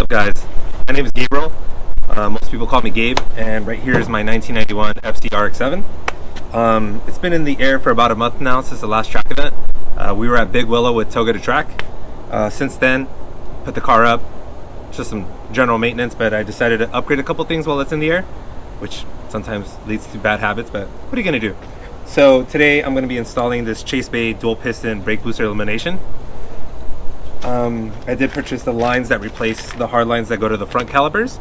guys? My name is Gabriel. Most people call me Gabe, and right here is my 1991 FC RX-7. It's been in the air for about a month now since the last track event. We were at Big Willow with Toga to track. Since then, put the car up, just some general maintenance, but I decided to upgrade a couple things while it's in the air, which sometimes leads to bad habits, but what are you gonna do? So today I'm gonna be installing this Chase Bay dual piston brake booster elimination. I did purchase the lines that replace the hard lines that go to the front calipers.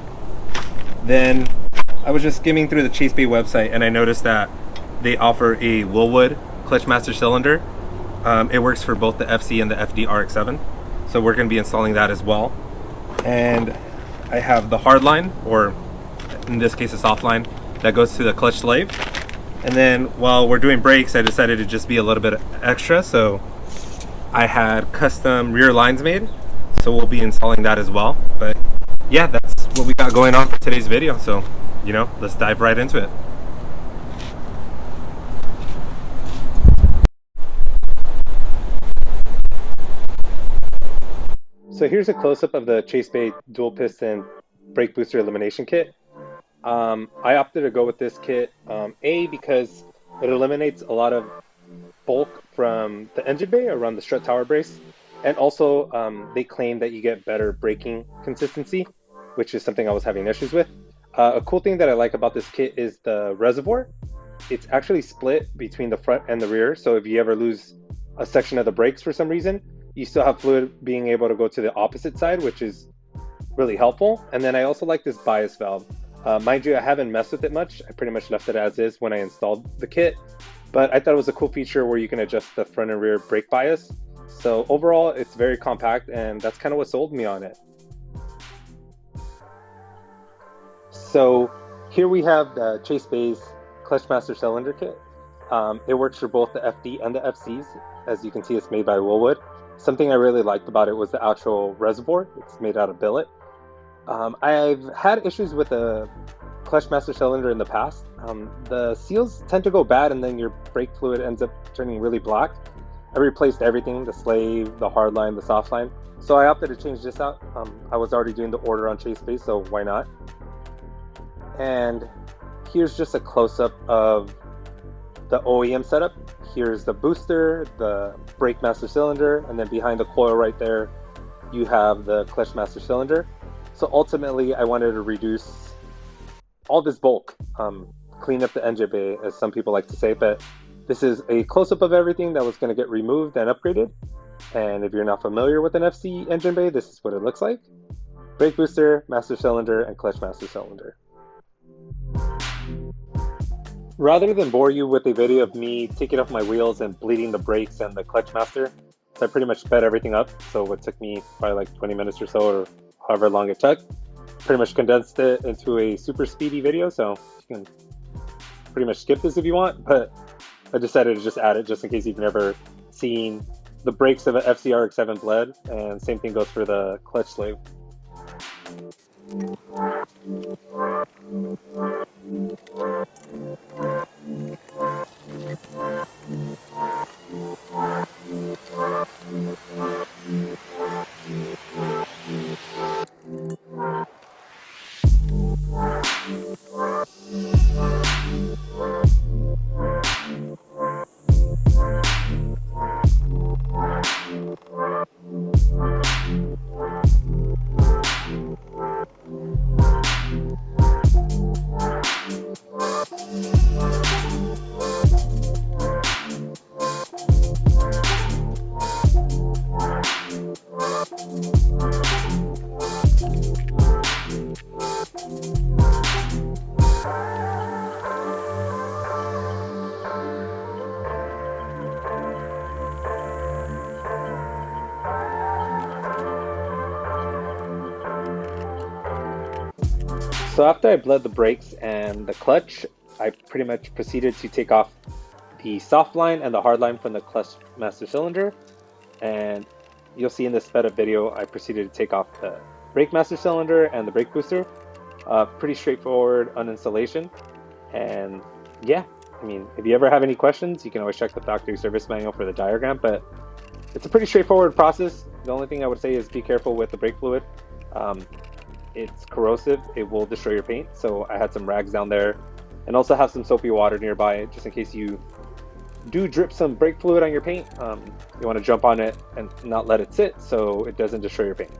Then I was just skimming through the Chase Bay website and I noticed that they offer a Wilwood clutch master cylinder. It works for both the FC and the FD RX7, so we're going to be installing that as well. And I have the hard line, or in this case a soft line, that goes to the clutch slave. And then while we're doing brakes, I decided to just be a little bit extra, so I had custom rear lines made, so we'll be installing that as well. But yeah, that's what we got going on for today's video, so let's dive right into it. So here's a close-up of the Chase Bay dual piston brake booster elimination kit. I opted to go with this kit, because it eliminates a lot of bulk from the engine bay around the strut tower brace, and also they claim that you get better braking consistency, which is something I was having issues with. A cool thing that I like about this kit is the reservoir. It's actually split between the front and the rear, so if you ever lose a section of the brakes for some reason, you still have fluid being able to go to the opposite side, which is really helpful. And then I also like this bias valve. Mind you, I haven't messed with it much. I pretty much left it as is when I installed the kit, but I thought it was a cool feature where you can adjust the front and rear brake bias. So overall, it's very compact, and that's kind of what sold me on it. So here we have the Chase Bay's clutch master cylinder kit. It works for both the FD and the FCs. As you can see, it's made by Wilwood. Something I really liked about it was the actual reservoir. It's made out of billet. I've had issues with the clutch master cylinder in the past. The seals tend to go bad and then your brake fluid ends up turning really black. I replaced everything, the slave, the hard line, the soft line. So I opted to change this out. I was already doing the order on Chase Bay, so why not? And here's just a close-up of the OEM setup. Here's the booster, the brake master cylinder, and then behind the coil right there, you have the clutch master cylinder. So ultimately, I wanted to reduce all this bulk, clean up the engine bay, as some people like to say, but this is a close-up of everything that was going to get removed and upgraded. And if you're not familiar with an FC engine bay, this is what it looks like. Brake booster, master cylinder, and clutch master cylinder. Rather than bore you with a video of me taking off my wheels and bleeding the brakes and the clutch master, so I pretty much sped everything up. So it took me probably like 20 minutes or so, or however long it took. Pretty much condensed it into a super speedy video, so you can pretty much skip this if you want, but I decided to just add it just in case you've never seen the brakes of an FC RX-7 bled, and same thing goes for the clutch slave. So after I bled the brakes and the clutch, I pretty much proceeded to take off the soft line and the hard line from the clutch master cylinder. And you'll see in this sped up video, I proceeded to take off the brake master cylinder and the brake booster. Pretty straightforward uninstallation. And yeah, I mean, if you ever have any questions, you can always check the factory service manual for the diagram, but it's a pretty straightforward process. The only thing I would say is be careful with the brake fluid. it's corrosive. It will destroy your paint. So I had some rags down there, and also have some soapy water nearby, just in case you do drip some brake fluid on your paint. You want to jump on it and not let it sit so it doesn't destroy your paint.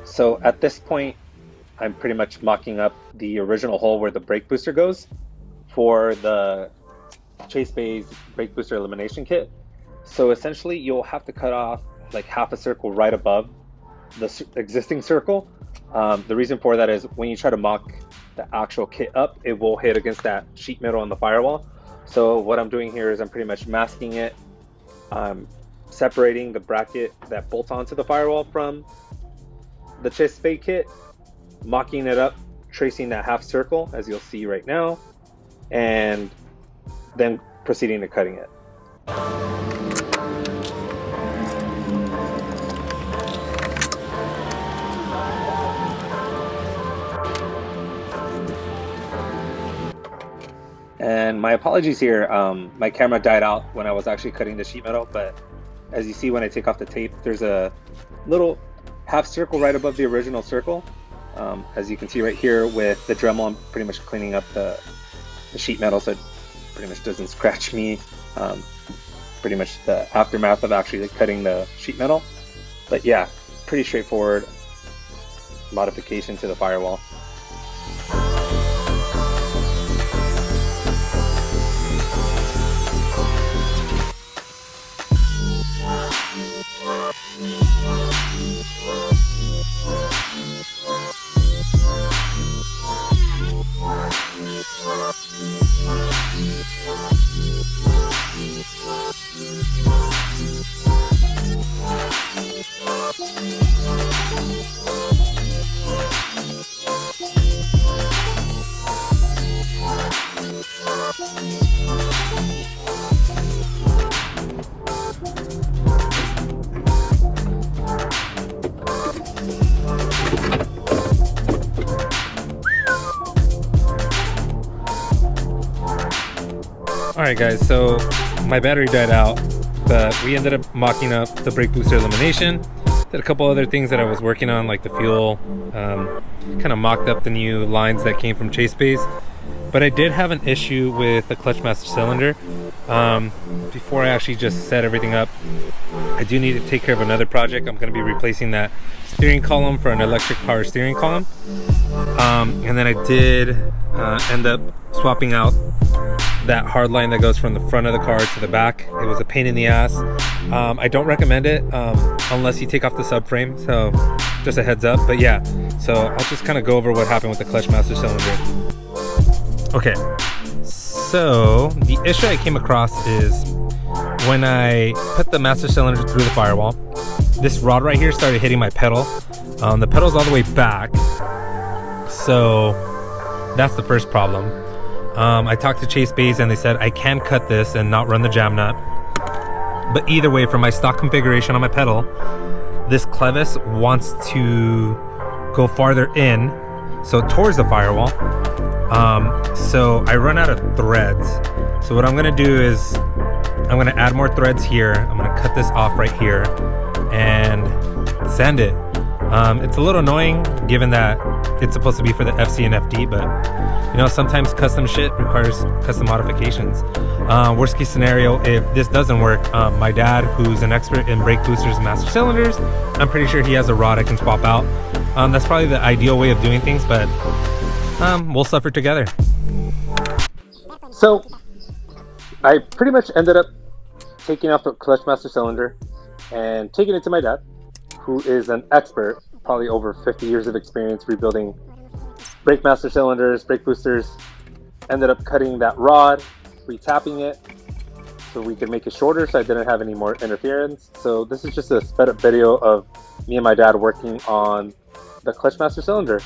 So at this point, I'm pretty much mocking up the original hole where the brake booster goes for the Chase Bay's brake booster elimination kit. So essentially, you'll have to cut off like half a circle right above the existing circle. The reason for that is when you try to mock the actual kit up, it will hit against that sheet metal on the firewall. So what I'm doing here is I'm pretty much masking it, separating the bracket that bolts onto the firewall from the Chase Bay kit, mocking it up, tracing that half circle as you'll see right now, and then proceeding to cutting it. And my apologies here, my camera died out when I was actually cutting the sheet metal, but as you see when I take off the tape, there's a little half circle right above the original circle. As you can see right here with the Dremel, I'm pretty much cleaning up the sheet metal so it pretty much doesn't scratch me. Pretty much the aftermath of actually cutting the sheet metal. But yeah, pretty straightforward modification to the firewall. Alright guys, so my battery died out, but we ended up mocking up the brake booster elimination. Did a couple other things that I was working on, like the fuel, kind of mocked up the new lines that came from Chase Bay's. But I did have an issue with the clutch master cylinder. Before I actually just set everything up, I do need to take care of another project. I'm going to be replacing that steering column for an electric power steering column. And then I did end up swapping out that hard line that goes from the front of the car to the back. It was a pain in the ass. I don't recommend it unless you take off the subframe, so just a heads up. But yeah, so I'll just kind of go over what happened with the clutch master cylinder. Okay, so the issue I came across is when I put the master cylinder through the firewall, this rod right here started hitting my pedal. The pedal's all the way back, so that's the first problem. I talked to Chase Bay's and they said I can cut this and not run the jam nut. But either way, for my stock configuration on my pedal, this clevis wants to go farther in, so towards the firewall. So I run out of threads. So what I'm gonna do is I'm gonna add more threads here. I'm gonna cut this off right here and sand it. It's a little annoying given that it's supposed to be for the FC and FD, but You know, sometimes custom shit requires custom modifications. Worst case scenario, if this doesn't work, my dad, who's an expert in brake boosters and master cylinders, I'm pretty sure he has a rod I can swap out. That's probably the ideal way of doing things, but we'll suffer together. So I pretty much ended up taking off the clutch master cylinder and taking it to my dad, who is an expert, probably over 50 years of experience rebuilding brake master cylinders, brake boosters. Ended up cutting that rod, retapping it so we could make it shorter so I didn't have any more interference. So this is just a sped up video of me and my dad working on the clutch master cylinder.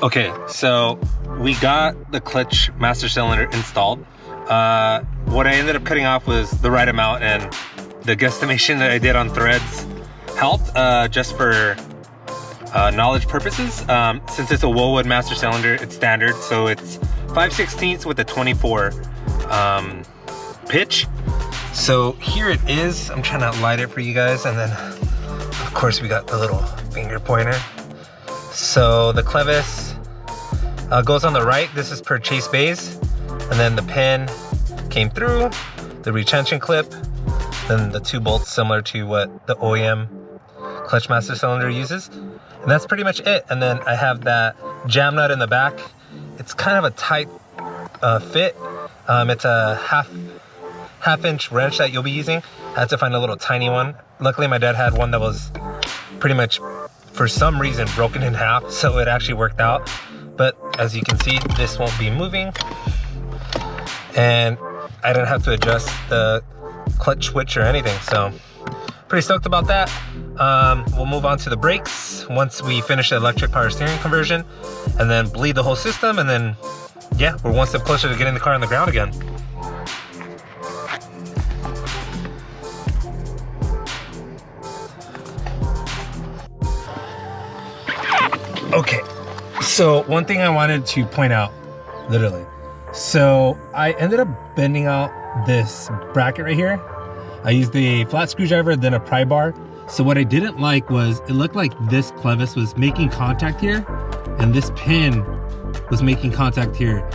Okay, so we got the clutch master cylinder installed. What I ended up cutting off was the right amount, and the guesstimation that I did on threads helped, just for knowledge purposes. Since it's a Wilwood master cylinder, it's standard, so it's 5/16 with a 24 pitch. So here it is. I'm trying to light it for you guys, and then of course we got the little finger pointer. So the clevis goes on the right. This is per Chase Bays, and then the pin came through, the retention clip, then the 2 bolts similar to what the OEM clutch master cylinder uses, and that's pretty much it. And then I have that jam nut in the back. It's kind of a tight fit. It's a half inch wrench that you'll be using. I had to find a little tiny one. Luckily my dad had one that was pretty much, for some reason, broken in half, so it actually worked out. But as you can see, this won't be moving, and I didn't have to adjust the clutch switch or anything, so pretty stoked about that. We'll move on to the brakes once we finish the electric power steering conversion, and then bleed the whole system, and then yeah, we're one step closer to getting the car on the ground again. Okay, so one thing I wanted to point out, literally. So I ended up bending out this bracket right here. I used a flat screwdriver, then a pry bar. So what I didn't like was, it looked like this clevis was making contact here, and this pin was making contact here.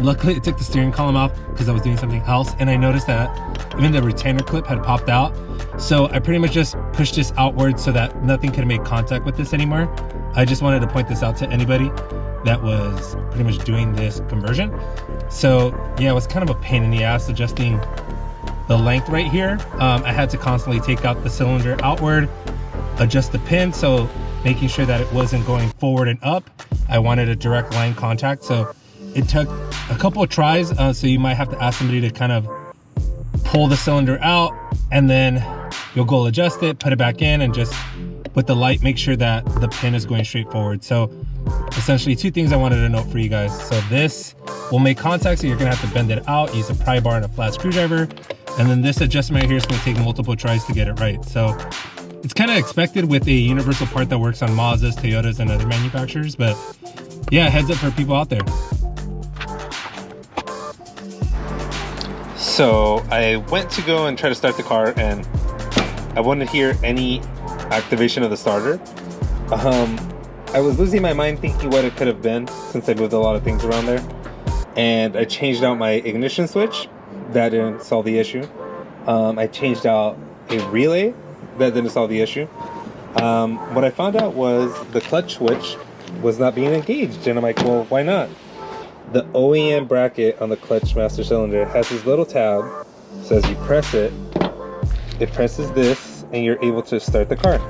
Luckily it took the steering column off because I was doing something else, and I noticed that even the retainer clip had popped out. So I pretty much just pushed this outward so that nothing could make contact with this anymore. I just wanted to point this out to anybody that was pretty much doing this conversion. So yeah, it was kind of a pain in the ass adjusting the length right here. I had to constantly take out the cylinder outward, adjust the pin, so making sure that it wasn't going forward and up. I wanted a direct line contact, so it took a couple of tries. So you might have to ask somebody to kind of pull the cylinder out, and then you'll go adjust it, put it back in, and just with the light make sure that the pin is going straight forward. So essentially 2 things I wanted to note for you guys. So this will make contact, so you're gonna have to bend it out, use a pry bar and a flat screwdriver, and then this adjustment right here is gonna take multiple tries to get it right. So it's kind of expected with a universal part that works on Mazdas, Toyotas, and other manufacturers, but yeah, heads up for people out there. So I went to go and try to start the car, and I wouldn't hear any activation of the starter. I was losing my mind thinking what it could have been, since I moved a lot of things around there, and I changed out my ignition switch. That didn't solve the issue. I changed out a relay. That didn't solve the issue. What I found out was the clutch switch was not being engaged, and I'm like, well, why not? The OEM bracket on the clutch master cylinder has this little tab, so as you press it, it presses this, and you're able to start the car.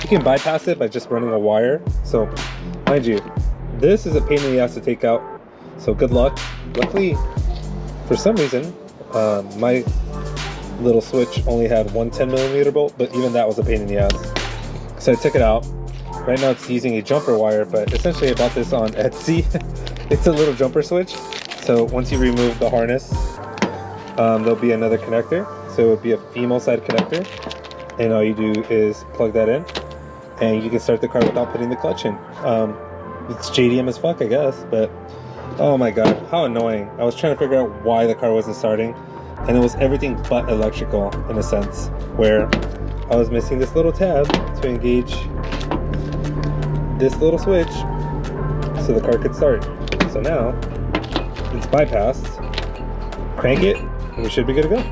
You can bypass it by just running a wire. So mind you, this is a pain in the ass to take out, so good luck. Luckily, for some reason, my little switch only had one 10mm bolt, but even that was a pain in the ass. So I took it out. Right now it's using a jumper wire, but essentially I bought this on Etsy. It's a little jumper switch. So once you remove the harness, there'll be another connector. So it would be a female side connector, and all you do is plug that in, and you can start the car without putting the clutch in. It's JDM as fuck, I guess, but oh my god, how annoying. I was trying to figure out why the car wasn't starting, and it was everything but electrical in a sense, where I was missing this little tab to engage this little switch so the car could start. So now it's bypassed, crank it, and we should be good to go.